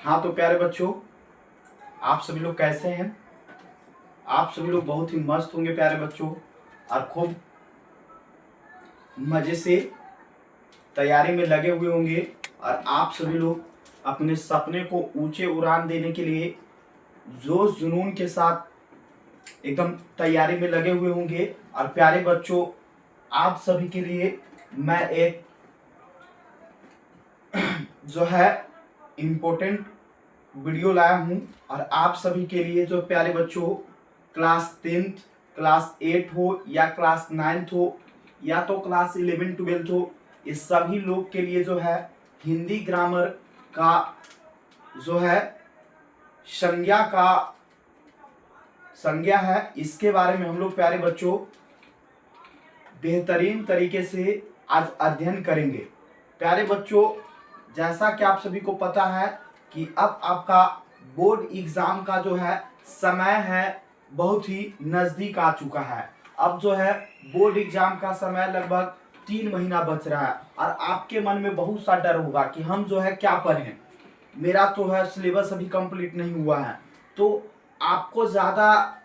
हाँ तो प्यारे बच्चों, आप सभी लोग कैसे हैं? आप सभी लोग बहुत ही मस्त होंगे प्यारे बच्चों, और खूब मजे से तैयारी में लगे हुए होंगे। और आप सभी लोग अपने सपने को ऊंचे उड़ान देने के लिए जोश जुनून के साथ एकदम तैयारी में लगे हुए होंगे। और प्यारे बच्चों, आप सभी के लिए मैं एक जो है इम्पोर्टेंट वीडियो लाया हूँ। और आप सभी के लिए जो प्यारे बच्चों क्लास 10th, क्लास 8 हो या क्लास 9th हो या तो क्लास 11 12 हो, इस सभी लोग के लिए जो है हिंदी ग्रामर का जो है संज्ञा है, इसके बारे में हम लोग प्यारे बच्चों बेहतरीन तरीके से आज अध्ययन करेंगे। प्यारे बच्चों, जैसा कि आप सभी को पता है कि अब आपका बोर्ड एग्जाम का जो है समय है बहुत ही नजदीक आ चुका है। अब जो है बोर्ड एग्जाम का समय लगभग 3 महीना बच रहा है। और आपके मन में बहुत सा डर होगा कि हम जो है क्या पढ़ें, मेरा तो है सिलेबस अभी कंप्लीट नहीं हुआ है। तो आपको ज्यादा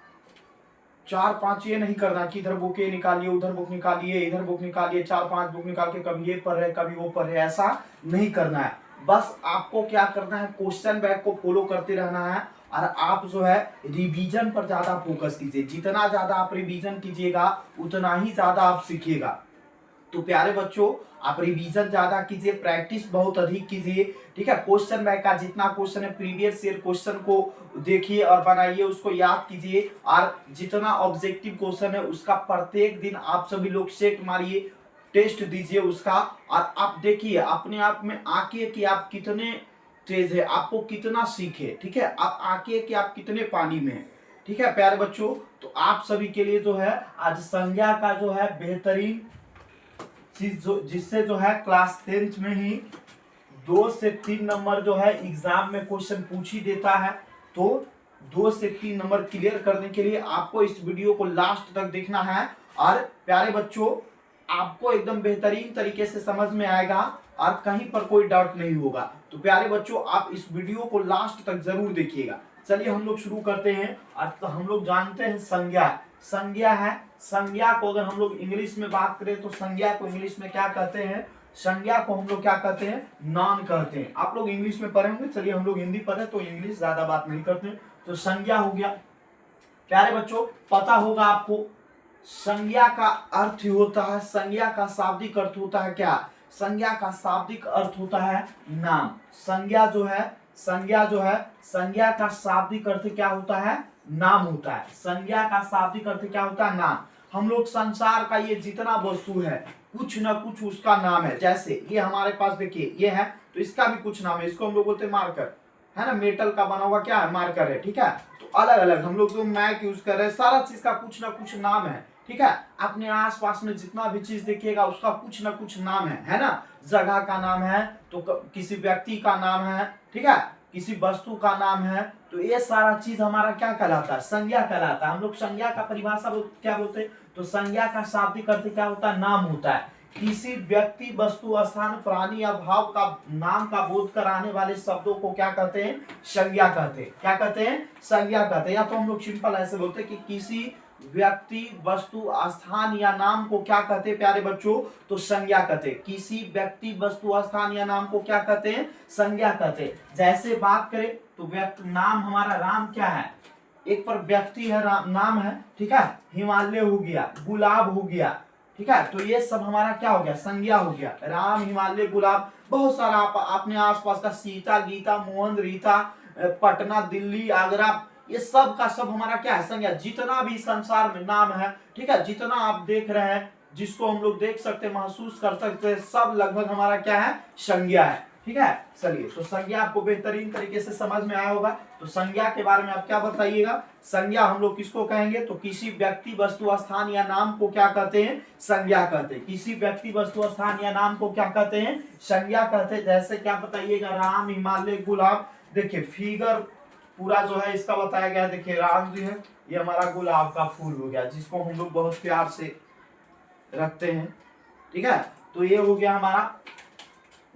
4-5 ये नहीं करना कि इधर बुक ये निकालिए, उधर बुक निकालिए, इधर बुक निकालिए, 4-5 बुक निकाल के कभी ये पढ़ रहे कभी वो पढ़ रहे, ऐसा नहीं करना है। बस आपको क्या करना है, क्वेश्चन बैंक को फॉलो करते रहना है। और आप जो है रिवीजन पर ज्यादा फोकस कीजिए। जितना ज्यादा आप रिवीजन कीजिएगा उतना ही ज्यादा आप सीखिएगा। तो प्यारे बच्चों, आप रिवीजन ज्यादा कीजिए, प्रैक्टिस बहुत अधिक कीजिए। ठीक है, क्वेश्चन बैंक का जितना क्वेश्चन है प्रीवियस ईयर क्वेश्चन को देखिए और बनाइए, उसको याद कीजिए। और जितना ऑब्जेक्टिव क्वेश्चन है उसका प्रत्येक दिन आप सभी लोग सेट मारिए, टेस्ट दीजिए उसका। और आप देखिए अपने आप में आके कि आप कितने तेज है, आपको कितना सीखे। ठीक है, आप आके कि आप कितने पानी में है। ठीक है प्यारे बच्चों, तो आप सभी के लिए जो है आज संज्ञा का जो है बेहतरीन चीज जो जिससे जो है क्लास 10th में ही 2 से 3 नंबर जो है एग्जाम में क्वेश्चन पूछ ही देता है। तो 2 से 3 नंबर क्लियर करने के लिए आपको इस वीडियो को लास्ट तक देखना है। और प्यारे बच्चों, आपको एकदम बेहतरीन तरीके से समझ में आएगा और कहीं पर कोई डाउट नहीं होगा। तो प्यारे बच्चों, आप इस वीडियो को लास्ट तक जरूर देखिएगा। चलिए हम लोग शुरू करते हैं। आज तो हम लोग जानते हैं संज्ञा है। संज्ञा को अगर हम लोग इंग्लिश में बात करें तो संज्ञा को इंग्लिश में क्या कहते हैं? संज्ञा को हम लोग क्या कहते हैं? नाउन कहते हैं। आप लोग इंग्लिश में पढ़े होंगे, चलिए हम लोग हिंदी पढ़े तो इंग्लिश ज्यादा बात नहीं करते। तो संज्ञा हो गया। प्यारे बच्चों, पता होगा आपको संज्ञा का अर्थ होता है, संज्ञा का शाब्दिक अर्थ होता है क्या? संज्ञा का शाब्दिक अर्थ होता है नाम। संज्ञा जो है संज्ञा का शाब्दिक अर्थ क्या होता है? नाम होता है। संज्ञा का शाब्दिक अर्थ क्या होता है? नाम। हम लोग संसार का ये जितना वस्तु है कुछ न कुछ उसका नाम है। जैसे ये हमारे पास देखिए ये है तो इसका भी कुछ नाम है, इसको हम लोग बोलते हैं मार्कर, है ना। मेटल का बना हुआ क्या है? मार्कर है। ठीक है, तो अलग अलग हम लोग जो मैक यूज कर रहे हैं, सारा चीज का कुछ ना कुछ नाम है। ठीक है, अपने आसपास में जितना भी चीज देखिएगा उसका कुछ ना कुछ नाम है ना। जगह का नाम है तो किसी व्यक्ति का नाम है, ठीक है, किसी वस्तु का नाम है। तो ये सारा चीज हमारा क्या कहलाता है? संज्ञा कहलाता है। हम लोग संज्ञा का परिभाषा क्या बोलते हैं? तो संज्ञा का शाब्दिक अर्थ क्या होता है? नाम होता है। किसी व्यक्ति, वस्तु, स्थान, प्राणी या भाव का नाम का बोध कराने वाले शब्दों को क्या कहते हैं? संज्ञा कहते हैं। क्या कहते हैं? संज्ञा कहते हैं। या तो हम लोग सिंपल ऐसे बोलते हैं कि किसी व्यक्ति, वस्तु, स्थान या नाम को क्या कहते हैं प्यारे बच्चों? तो संज्ञा कहते हैं। किसी व्यक्ति, वस्तु, स्थान या नाम को क्या कहते हैं? संज्ञा कहते हैं। जैसे बात करें तो नाम हमारा राम क्या है? एक पर व्यक्ति है, नाम है। ठीक है, हिमालय हो गया, गुलाब हो गया। ठीक है, तो ये सब हमारा क्या हो गया? संज्ञा हो गया। राम, हिमालय, गुलाब, बहुत सारा अपने आसपास का सीता, गीता, मोहन, रीता, पटना, दिल्ली, आगरा, ये सब का सब हमारा क्या है? संज्ञा। जितना भी संसार में नाम है, ठीक है, जितना आप देख रहे हैं, जिसको हम लोग देख सकते, महसूस कर सकते हैं, सब लगभग हमारा क्या है? संज्ञा है। ठीक है, चलिए, तो संज्ञा आपको बेहतरीन तरीके से समझ में आया होगा। तो संज्ञा के बारे में आप क्या बताइएगा? संज्ञा हम लोग किसको कहेंगे? तो किसी व्यक्ति, वस्तु, स्थान या नाम को क्या कहते हैं? संज्ञा कहते हैं। किसी व्यक्ति, वस्तु, स्थान या नाम को क्या कहते हैं? संज्ञा कहते हैं। जैसे क्या बताइएगा? राम, हिमालय, गुलाब। देखिए फिगर पूरा जो है इसका बताया गया है। देखिए राम जी है, ये हमारा गुलाब का फूल हो गया जिसको हम लोग बहुत प्यार से रखते हैं। ठीक है, तो ये हो गया हमारा।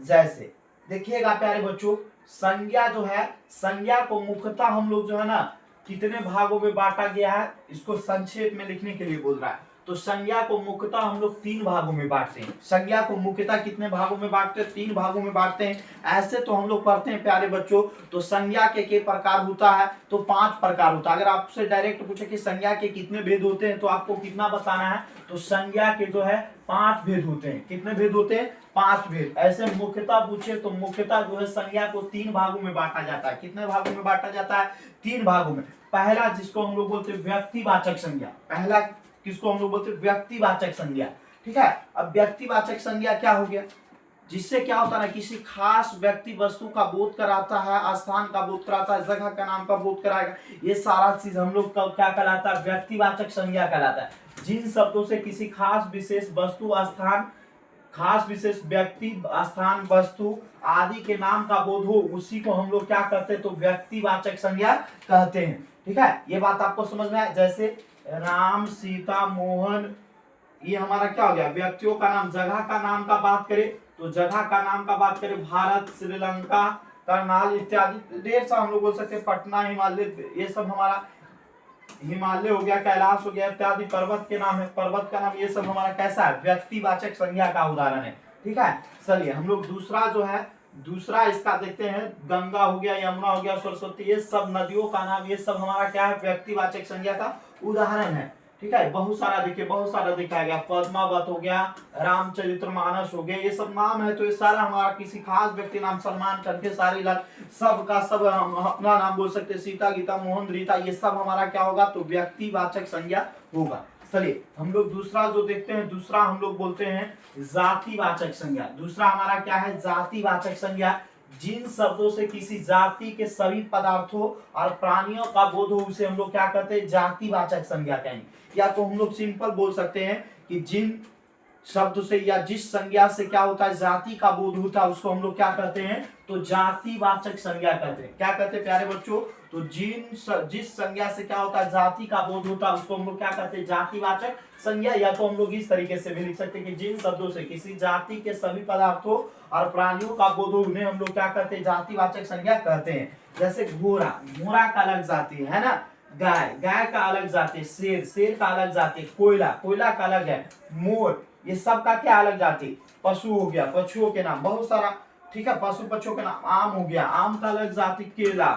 जैसे देखिएगा प्यारे बच्चों, संज्ञा जो है, संज्ञा को मुख्यतः हम लोग जो है ना कितने भागों में बांटा गया है, इसको संक्षेप में लिखने के लिए बोल रहा है। तो संज्ञा को मुख्यतः हम लोग 3 भागों में बांटते हैं। संज्ञा को मुख्यतः कितने भागों में बांटते हैं? 3 भागों में बांटते हैं। ऐसे तो हम लोग पढ़ते हैं प्यारे बच्चों, तो संज्ञा के प्रकार होता है, तो 5 प्रकार होता है। अगर आपसे डायरेक्ट पूछे कि संज्ञा के कितने भेद होते हैं, तो आपको कितना बताना है? तो संज्ञा के जो है 5 भेद होते हैं। कितने भेद होते हैं? 5 भेद। ऐसे मुख्यतः पूछे तो मुख्यतः जो है संज्ञा को 3 भागों में बांटा जाता है। कितने भागों में बांटा जाता है? 3 भागों में। पहला जिसको हम लोग बोलते हैं व्यक्तिवाचक संज्ञा, पहला किसको हम लोग बोलते हैं? व्यक्तिवाचक संज्ञा। ठीक है, अब व्यक्तिवाचक संज्ञा क्या हो गया? जिससे क्या होता है ना, किसी खास व्यक्ति वस्तु का बोध कराता है, स्थान का बोध कराता है, जगह का नाम का बोध कराएगा। ये सारा चीज हम लोग का क्या कहलाता है? व्यक्तिवाचक संज्ञा कहलाता है। जिन शब्दों से किसी खास विशेष वस्तु, स्थान, खास विशेष व्यक्ति, स्थान, वस्तु आदि के नाम का बोध हो, उसी को हम लोग क्या कहते हैं? तो व्यक्तिवाचक संज्ञा कहते हैं। ठीक है, ये बात आपको समझ में आया? जैसे राम, सीता, मोहन, ये हमारा क्या हो गया? व्यक्तियों का नाम। जगह का नाम का बात करें तो जगह का नाम का बात करें, भारत, श्रीलंका, करनाल इत्यादि ढेर सा हम लोग बोल सकते हैं। पटना, हिमालय, ये सब हमारा हिमालय हो गया, कैलाश हो गया इत्यादि पर्वत के नाम है, पर्वत का नाम, ये सब हमारा कैसा है? व्यक्तिवाचक संज्ञा का उदाहरण है। ठीक है, चलिए हम लोग दूसरा जो है, दूसरा इसका देखते हैं। गंगा हो गया, यमुना हो गया, सरस्वती, ये सब नदियों का नाम, ये सब हमारा क्या है? व्यक्तिवाचक संज्ञा का उदाहरण है। ठीक है, बहुत सारा देखिए, बहुत सारा दिखाया गया। पद्मावत हो गया, रामचरितमानस हो गया, ये सब नाम है। तो ये सारा हमारा किसी खास व्यक्ति नाम, सलमान खान के सारे लाल, सब का सब हम अपना नाम बोल सकते हैं। सीता, गीता, मोहन, रीता, ये सब हमारा क्या होगा? तो व्यक्तिवाचक संज्ञा होगा। चलिए हम लोग दूसरा जो देखते हैं, दूसरा हम लोग बोलते हैं जातिवाचक संज्ञा। दूसरा हमारा क्या है? जातिवाचक संज्ञा। जिन शब्दों से किसी जाति के सभी पदार्थों और प्राणियों का बोध हो, उसे हम लोग क्या कहते हैं? जातिवाचक संज्ञा कहेंगे। या तो हम लोग सिंपल बोल सकते हैं कि जिन शब्द से या जिस संज्ञा से क्या होता है? जाति का बोध होता है, उसको हम लोग क्या कहते हैं? तो जातिवाचक संज्ञा कहते हैं। क्या कहते हैं प्यारे बच्चों? तो जिस संज्ञा से क्या होता है? जाति का बोध होता है, उसको हम लोग क्या कहते हैं? जातिवाचक संज्ञा। या तो हम लोग इस तरीके से भी लिख सकते हैं कि जिन शब्दों से किसी जाति के सभी पदार्थों और प्राणियों का बोध हो, उन्हें हम लोग क्या कहते हैं? जातिवाचक संज्ञा कहते हैं। जैसे घोड़ा, घोड़ा का अलग जाति है ना, गाय, गाय का अलग जाति, शेर, शेर का अलग जाति, कोयला, कोयला का अलग है, मोर, ये सब का क्या अलग जाति? पशु हो गया, पशुओं के नाम बहुत सारा। ठीक है, पशु पक्षियों के नाम। आम हो गया, आम का अलग जाति, केला,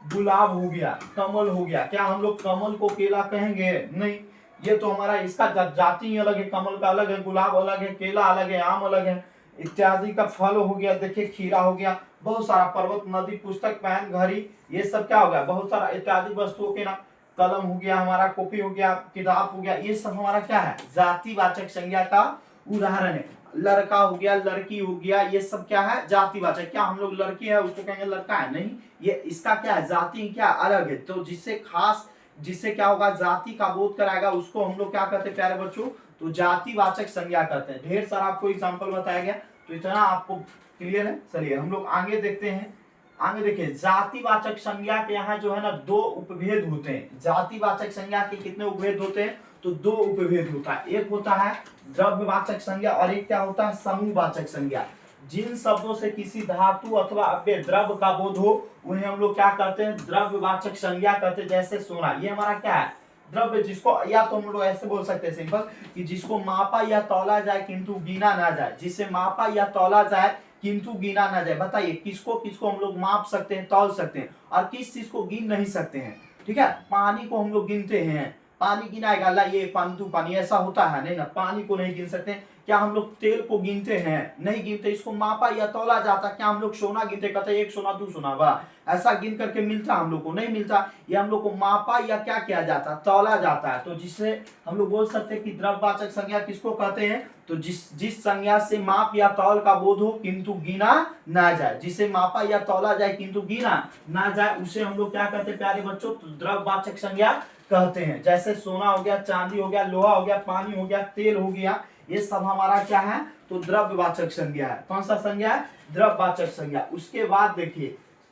गुलाब हो गया, कमल हो गया। क्या हम लोग कमल को केला कहेंगे? नहीं, ये तो हमारा इसका जाति ही अलग है। कमल का अलग है, गुलाब अलग है, केला अलग है, आम अलग है इत्यादि का। फल हो गया, देखिए खीरा हो गया, बहुत सारा। पर्वत, नदी, पुस्तक, पेन, घड़ी, ये सब क्या हो गया? बहुत सारा इत्यादि वस्तुओं के नाम। कलम हो गया हमारा, कॉपी हो गया, किताब हो गया, ये सब हमारा क्या है? जातिवाचक संज्ञा का उदाहरण है। लड़का हो गया, लड़की हो गया, ये सब क्या है? जातिवाचक। क्या हम लोग लड़की है उसको कहेंगे लड़का है? नहीं, ये इसका क्या है? जाति क्या अलग है। तो जिससे खास, जिससे क्या होगा? जाति का बोध कराएगा, उसको हम लोग क्या कहते हैं प्यारे बच्चों? तो जातिवाचक संज्ञा कहते हैं। ढेर सारा आपको एग्जाम्पल बताया गया, तो इतना आपको क्लियर है। चलिए हम लोग आगे देखते हैं। आगे देखिए, जातिवाचक संज्ञा के यहाँ जो है ना 2 उपभेद होते हैं। जातिवाचक संज्ञा के कितने उपभेद होते हैं? तो 2 उपभेद होता है। एक होता है द्रव्यवाचक संज्ञा और एक क्या होता है? समूहवाचक संज्ञा। जिन शब्दों से किसी धातु अथवा अव्यय द्रव्य का बोध हो, उन्हें हम लोग क्या कहते हैं? द्रव्यवाचक संज्ञा कहते हैं। जैसे सोना, ये हमारा क्या है? द्रव्य, जिसको या तो हम लोग ऐसे बोल सकते हैं सिंपल कि जिसको मापा या तौला जाए किंतु गिना ना जाए। जिसे मापा या तौला जाए किंतु गिना ना जाए। बताइए किसको किसको हम लोग माप सकते हैं, तौल सकते हैं, और किस चीज को गिन नहीं सकते हैं? ठीक है, पानी को हम लोग गिनते हैं, पानी गिनाएगा ला ये पानी, पानी ऐसा होता है नहीं ना, पानी को नहीं गिन सकते। क्या हम लोग तेल को गिनते हैं? नहीं गिनते, इसको मापा या तौला जाता। क्या हम लोग सोना गिनते? कहते 1 सोना 2 सोना, वाह, ऐसा गिन करके मिलता हम लोग को? नहीं मिलता। ये हम लोग को मापा या क्या किया जाता? तौला जाता है। तो जिससे हम लोग बोल सकते हैं कि द्रव्यवाचक संज्ञा किसको कहते हैं? तो जिस संज्ञा से माप या तौल का बोध हो किंतु गिना ना जाए, जिसे मापा या तौला जाए किंतु गिना ना जाए, उसे हम लोग क्या कहते हैं प्यारे बच्चों? तो द्रव्यवाचक संज्ञा कहते हैं। जैसे सोना हो गया, चांदी हो गया, लोहा हो गया, पानी हो गया, तेल हो गया, ये सब हमारा क्या है? तो द्रव्यवाचक संज्ञा है। कौन सा संज्ञा है? द्रव्यवाचक संज्ञा।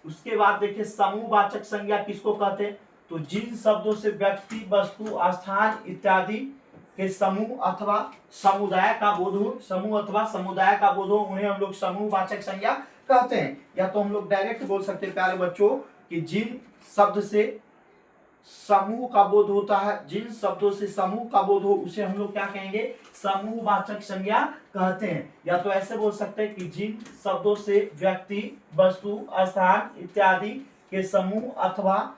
उसके बाद देखिए समूहवाचक संज्ञा किसको कहते हैं? तो जिन शब्दों से व्यक्ति, वस्तु, स्थान इत्यादि के समूह अथवा समुदाय का बोध हो, समूह अथवा समुदाय का बोध हो, उन्हें हम लोग समूहवाचक संज्ञा कहते हैं। या तो हम लोग डायरेक्ट बोल सकते हैं प्यारे बच्चों कि जिन शब्द से समूह का बोध होता है, जिन शब्दों से समूह का बोध हो उसे हम लोग क्या कहेंगे, समूहवाचक संज्ञा कहते हैं। या तो ऐसे बोल सकते हैं कि जिन शब्दों से व्यक्ति, वस्तु, स्थान इत्यादि के समूह अथवा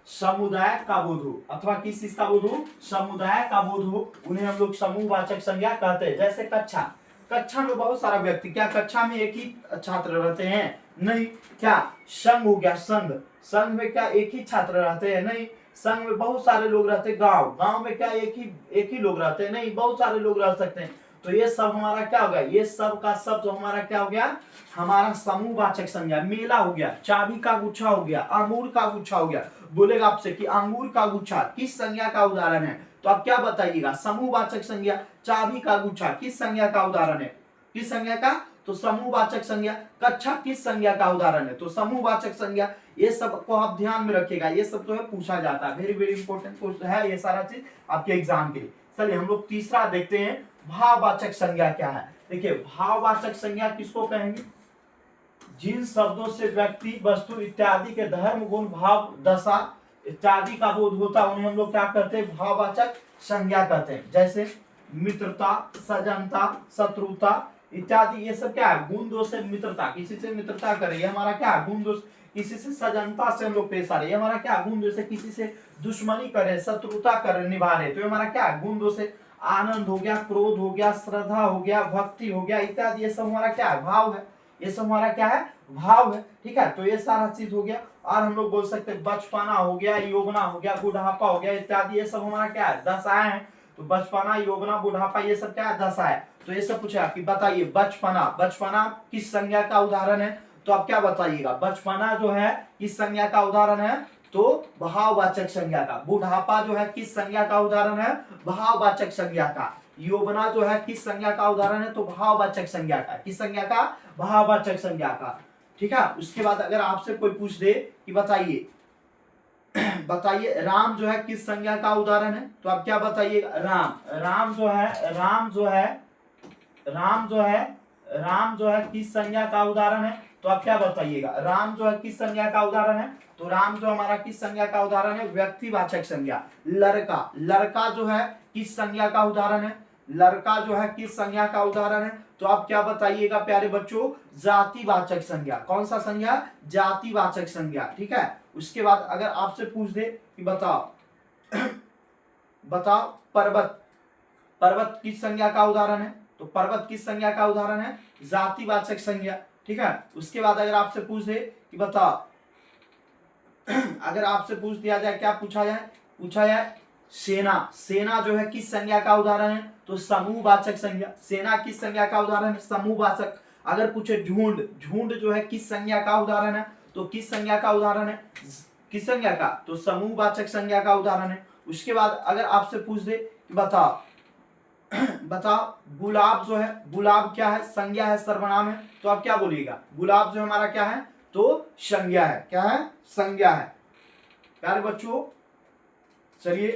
समुदाय का बोध हो, अथवा किस चीज का बोध हो, समुदाय का बोध हो, उन्हें हम लोग समूहवाचक संज्ञा कहते हैं। जैसे कक्षा, कक्षा में बहुत सारा व्यक्ति, क्या कक्षा में एक ही छात्र रहते हैं? नहीं। क्या संघ हो गया, संघ, संघ में क्या एक ही छात्र रहते हैं? नहीं। संघ में बहुत सारे लोग रहते हैं। गांव, गांव में क्या एक ही लोग रहते हैं? नहीं, बहुत सारे लोग रह सकते हैं। तो ये सब हमारा क्या हो गया, ये सब का सब जो हमारा क्या हो गया, हमारा समूहवाचक संज्ञा। मेला हो गया, चाबी का गुच्छा हो गया, अंगूर का गुच्छा हो गया। बोलेगा आपसे कि अंगूर का गुच्छा किस संज्ञा का उदाहरण है, तो आप क्या बताइएगा, समूहवाचक संज्ञा। चाबी का गुच्छा किस संज्ञा का उदाहरण है, किस संज्ञा का, तो समूहवाचक संज्ञा। कक्षा किस संज्ञा का उदाहरण है, तो समूहवाचक संज्ञा। ये सब को आप ध्यान में रखिएगा, ये सब जो है पूछा जाता है, वेरी वेरी इंपॉर्टेंट है ये सारा चीज आपके एग्जाम के लिए। चलिए हम लोग तीसरा देखते हैं, भाववाचक संज्ञा क्या है। देखिए भाववाचक संज्ञा किसको कहेंगे, जिन शब्दों से व्यक्ति, वस्तु इत्यादि के धर्म, गुण, भाव, दशा इत्यादि का बोध होता है, उन्हें हम लोग क्या कहते हैं, भाववाचक संज्ञा कहते हैं। जैसे मित्रता, सजनता, शत्रुता इत्यादि, ये सब क्या है, गुण दोष से मित्रता, किसी से मित्रता करे, ये हमारा क्या है, गुण दोष। किसी से सजनता से हम लोग पेश आ रहे, ये हमारा क्या है, गुण दोष है। किसी से दुश्मनी करे, शत्रुता करे, निभा रहे, तो ये हमारा क्या है, गुण दोष है। आनंद हो गया, क्रोध हो गया, श्रद्धा हो गया, भक्ति हो गया इत्यादि, ये सब हमारा क्या है, भाव है। ये सब हमारा क्या है, भाव है। ठीक है, तो ये सारा चीज हो गया। और हम लोग बोल सकते हैं बचपना हो गया, यौवना हो गया, बुढ़ापा हो गया इत्यादि, ये सब हमारा क्या है, दशाएं हैं। तो बचपना, यौवना, बुढ़ापा ये सब क्या है, दशा है। तो ये सब पूछा कि बताइए बचपना, बचपना किस संज्ञा का उदाहरण है, तो आप क्या बताइएगा, बचपना जो है किस संज्ञा का उदाहरण है, तो भाववाचक संज्ञा का। बुढ़ापा जो है किस संज्ञा का उदाहरण है, भाववाचक संज्ञा का। यौवना जो है किस संज्ञा का उदाहरण है, तो भाववाचक संज्ञा का। किस संज्ञा का, भाववाचक संज्ञा का। ठीक है, उसके बाद अगर आपसे कोई पूछ दे कि बताइए बताइए राम जो है किस संज्ञा का उदाहरण है, तो आप क्या बताइएगा, राम, राम जो है, राम जो है, राम जो है, राम जो है किस संज्ञा का उदाहरण है, तो आप क्या बताइएगा, राम जो है किस संज्ञा का उदाहरण है, तो राम जो हमारा किस संज्ञा का उदाहरण है, व्यक्तिवाचक संज्ञा। लड़का, लड़का जो है किस संज्ञा का उदाहरण है, लड़का जो है किस संज्ञा का उदाहरण है, तो आप क्या बताइएगा प्यारे बच्चों, जातिवाचक संज्ञा। कौन सा संज्ञा, जातिवाचक संज्ञा। ठीक है, उसके बाद अगर आपसे पूछ दे कि बताओ बताओ पर्वत, पर्वत किस संज्ञा का उदाहरण है, तो पर्वत किस संज्ञा का उदाहरण है, जातिवाचक संज्ञा। ठीक है, उसके बाद अगर आपसे पूछ दे कि बताओ अगर आपसे पूछ दिया जाए, क्या पूछा जाए सेना, सेना जो है किस संज्ञा का उदाहरण है, तो समूहवाचक संज्ञा। सेना किस संज्ञा का उदाहरण है, समूहवाचक। अगर पूछे झुंड, झुंड जो है किस संज्ञा का उदाहरण है, तो किस संज्ञा का उदाहरण है, किस संज्ञा का, तो समूहवाचक संज्ञा का उदाहरण है। उसके बाद अगर आपसे पूछ दे कि बताओ बताओ गुलाब जो है, गुलाब क्या है, संज्ञा है, सर्वनाम है, तो आप क्या बोलिएगा, गुलाब जो हमारा क्या है, तो संज्ञा है। क्या है, संज्ञा है। प्यारे बच्चों चलिए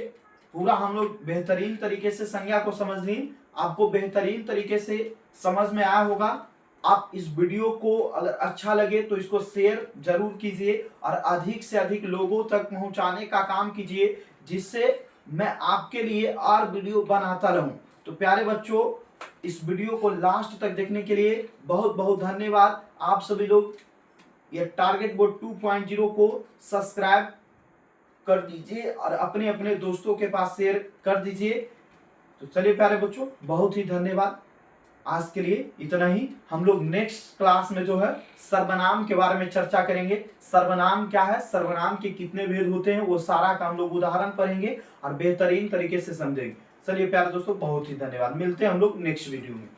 पूरा हम लोग बेहतरीन तरीके से संज्ञा को समझ ली, आपको बेहतरीन तरीके से समझ में आया होगा। आप इस वीडियो को अगर अच्छा लगे तो इसको शेयर जरूर कीजिए और अधिक से अधिक लोगों तक पहुंचाने का काम कीजिए, जिससे मैं आपके लिए और वीडियो बनाता रहूं। तो प्यारे बच्चों इस वीडियो को लास्ट तक देखने के लिए बहुत बहुत धन्यवाद। आप सभी लोग ये टारगेट बोर्ड 2.0 को सब्सक्राइब कर दीजिए और अपने अपने दोस्तों के पास शेयर कर दीजिए। तो चलिए प्यारे बच्चों बहुत ही धन्यवाद, आज के लिए इतना ही। हम लोग नेक्स्ट क्लास में जो है सर्वनाम के बारे में चर्चा करेंगे। सर्वनाम क्या है, सर्वनाम के कितने भेद होते हैं, वो सारा का हम लोग उदाहरण पढ़ेंगे और बेहतरीन तरीके से समझेंगे। चलिए प्यारे दोस्तों बहुत ही धन्यवाद, मिलते हैं हम लोग नेक्स्ट वीडियो में।